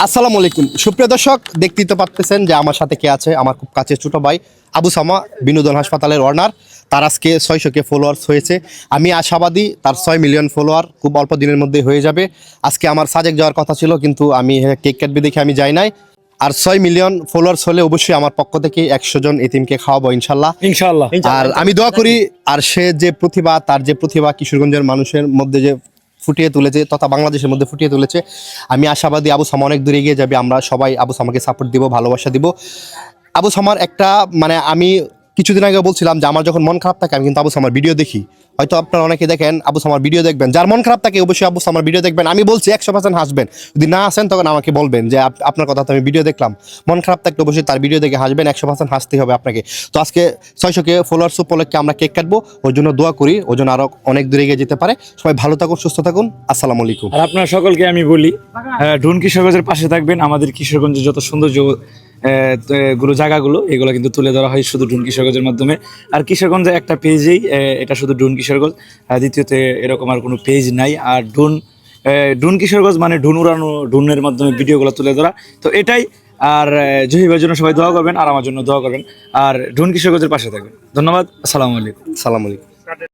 আসসালামু আলাইকুম সুপ্রিয় দর্শক, দেখতেই তো পাচ্ছেন যে আমার সাথে কে আছে। আমার খুব কাছের ছোট ভাই আবু সামা, বিনোদন হাসপাতালের ওনার। তার আজকে 600K ফলোয়ার্স হয়েছে। আমি আশাবাদী তার 6 মিলিয়ন ফলোয়ার খুব অল্প দিনের মধ্যে হয়ে যাবে। আজকে আমার সাজেক যাওয়ার কথা ছিল, কিন্তু আমি কেক কাটবে দেখে আমি যাই নাই। আর 6 মিলিয়ন ফলোয়ার্স হলে অবশ্যই আমার পক্ষ থেকে 100 জন এতিমকে খাওয়াবো ইনশাল্লাহ। ইনশাআল্লাহ। আর আমি দোয়া করি, আর সে যে প্রতিভা, তার যে প্রতিভা কিশোরগঞ্জের মানুষের মধ্যে যে ফুটিয়ে তুলেছে তথা বাংলাদেশের মধ্যে ফুটিয়ে তুলেছে, আমি আশাবাদী আবু সামা অনেক দূরে এগিয়ে যাবে। আমরা সবাই আবু সামাকে সাপোর্ট দিব, ভালোবাসা দিব। আবু সামার একটা আমি কিছুদিন আগে বলছিলাম যে আমার যখন মন খারাপ থাকে আমি কিন্তু আবু সামার ভিডিও দেখি। হয়তো আপনারা অনেকে দেখেন, আবু সামার ভিডিও দেখবেন। যার মন খারাপ থাকে অবশ্যই আবু সামার ভিডিও দেখবেন। আমি বলছি 100% হাসবেন। যদি না আসেন তখন আমাকে বলবেন যে আপনার কথা তো আমি ভিডিও দেখলাম। মন খারাপ থাকলে অবশ্যই তার ভিডিও দেখে হাসবেন, 100% হাসতে হবে আপনাকে। তো আজকে 600K ফলোয়ার্স উপলক্ষে আমরা কেক কাটবো, ওর জন্য দোয়া করি, ওর জন্য আরো অনেক দূরে এগিয়ে যেতে পারে। সবাই ভালো থাকুন, সুস্থ থাকুন। আসসালামু আলাইকুম। আর আপনার সকলকে আমি বলি, ঢুন কিশোরগঞ্জের পাশে থাকবেন। আমাদের কিশোরগঞ্জের যত সৌন্দর্য জায়গাগুলো এগুলো কিন্তু তুলে ধরা হয় শুধু ঢুন কিশোরগঞ্জের মাধ্যমে। আর কিশোরগঞ্জের একটা পেজেই এটা শুধু ঢুন কিশোরগঞ্জ, দ্বিতীয়তে এরকম আর কোনো পেজ নাই। আর ঢুন কিশোরগঞ্জ মানে ঢুন উড়ানো, ঢুনের মাধ্যমে ভিডিওগুলো তুলে ধরা, তো এটাই। আর জহিবের জন্য সবাই দোয়া করবেন, আর আমার জন্য দোয়া করবেন, আর ঢুন কিশোরগঞ্জের পাশে থাকবেন। ধন্যবাদ। আসসালামু আলাইকুম। সালাম আলাইকুম।